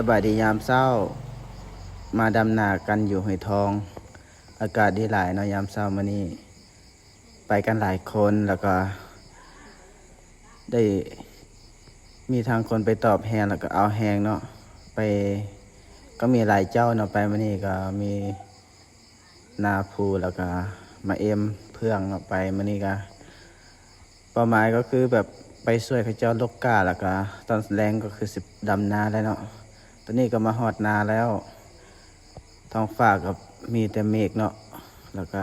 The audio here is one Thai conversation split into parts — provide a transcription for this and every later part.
สบายดียามเช้ามาดำนากันอยู่หอยทอง อากาศดีหลายเนาะยามเช้ามื้อนี้ไปกันหลายคนแล้วก็ได้มีทางคนไปตอบแฮงแล้วก็เอาแฮงเนาะไปก็มีหลายเจ้าเนาะไปมื้อนี้ก็มีนาภูแล้วก็มาเอ็มเพื่องเนาะไปมื้อนี้ก็เป้าหมายก็คือแบบไปช่วยเขาเจ้าลกกาแล้วก็ตอนแรงก็คือสิดำนาแล้วเนาะตอนนี้ก็มาฮอดนาแล้วท้องฟ้าก็มีแต่เมฆเนาะแล้วก็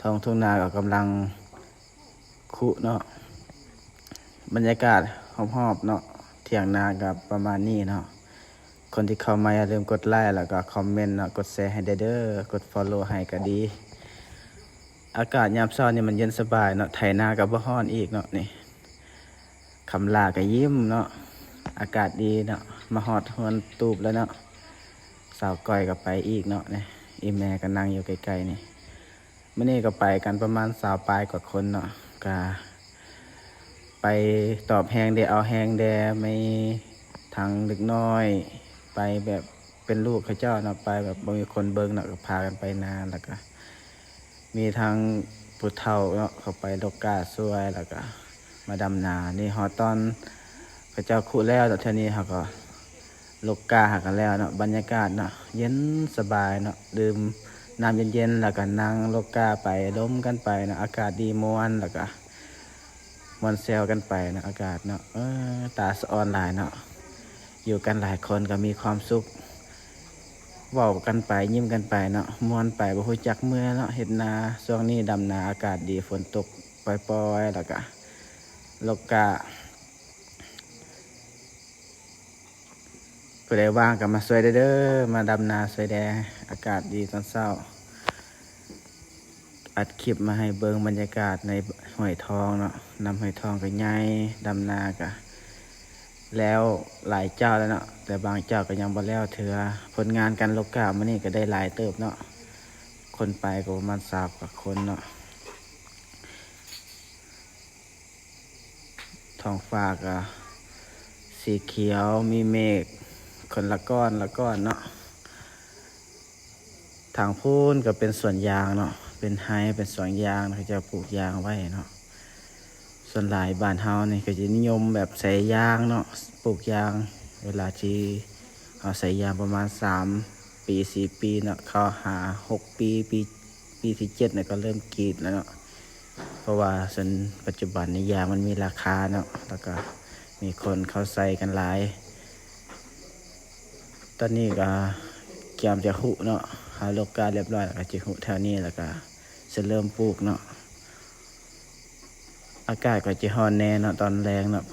ท้องทุ่งนาก็กำลังคุเนาะบรรยากาศหอบๆเนาะเถียงนากับประมาณนี้เนาะคนที่เข้ามาอย่าลืมกดไลค์แล้วก็คอมเมนต์เนาะกดแชร์ให้เด้อกด follow ให้ก็ดีอากาศยามเช้านี่มันเย็นสบายเนาะไถนาก็บ่ร้อนอีกเนาะนี่คำลาก็ยิ้มเนาะอากาศดีเนาะมาฮอดฮวนตูบแล้วเนาะสาวก้อยก็ไปอีกเนาะนี่อีแม่ก็นั่งอยู่ใกล้ๆนี่มื้อนี้ก็ไปกันประมาณ20ปลายกว่าคนเนาะก็ไปตอบแฮงเดเอาแฮงแดไม่ทางเด็กน้อยไปแบบเป็นลูกเขาเจ้าเนาะไปแบบบ่มีคนเบิ่งเนาะก็พากันไปนานแล้วก็มีทางผู้เฒ่าเนาะเขาไปลกกาช่วยแล้วก็มาดำนานี่ฮอดตอนเขาเจ้าคุแล้วแต่เท่านี้เขาก็ลกกาหากันแล้วเนาะบรรยากาศเนาะเย็นสบายเนาะดื่มน้ำเย็นๆแล้วก็นั่งลกกาไปล้มกันไปเนาะอากาศดีม่วนแล้วก็ม่วนแซวกันไปเนาะอากาศเนาะตาสะออนหลายเนาะอยู่กันหลายคนก็มีความสุขเว้ากันไปยิ้มกันไปเนาะม่วนไปบ่ฮู้จักเมื่อเนาะเฮ็ดนาช่วงนี้ดำนาอากาศดีฝนตกปล่อยๆแล้วก็ลกกาผู้ใดว่างก็มาช่วยเด้อมาดำนาช่วยแดอากาศดีตอนเช้าอัดคลิปมาให้เบิ่งบรรยากาศในห้วยทองเนาะนำห้วยทองก็ใหญ่ดำนาก็แล้วหลายเจ้าแล้วเนาะแต่บางเจ้าก็ยังบ่แล้วเถือผลงานการลกกามื้อนี้ก็ได้หลายเติบเนาะคนไปก็ประมาณ20กว่าคนเนาะท้องฟ้าก็สีเขียวมีเมฆคนละก้อนละก้อนเนาะทางพูนก็เป็นสวนยางเนาะเป็นไฮเป็นสวนยางเขาจะปลูกยางไว้เนาะส่วนหลายบ้านเฮานี่ก็จะนิยมแบบใส่ยางเนาะปลูกยางเวลาที่เขาใส่ยางประมาณ3 ปี 4 ปีเนาะเขาหา6 ปีปีที่7เนี่ยก็เริ่มกรีดแล้วเนาะเพราะว่าส่วนปัจจุบันในยางมันมีราคาเนาะแล้วก็มีคนเขาใส่กันหลายตอนนี้ก็เกี่ยมจะหุเนาะหาโลกาเรียบร้อยแล้วก็จะหุแถวนี้แล้วก็จะเริ่มปลูกเนาะอากาศก็จะร้อนแน่เนาะตอนแรงเนาะ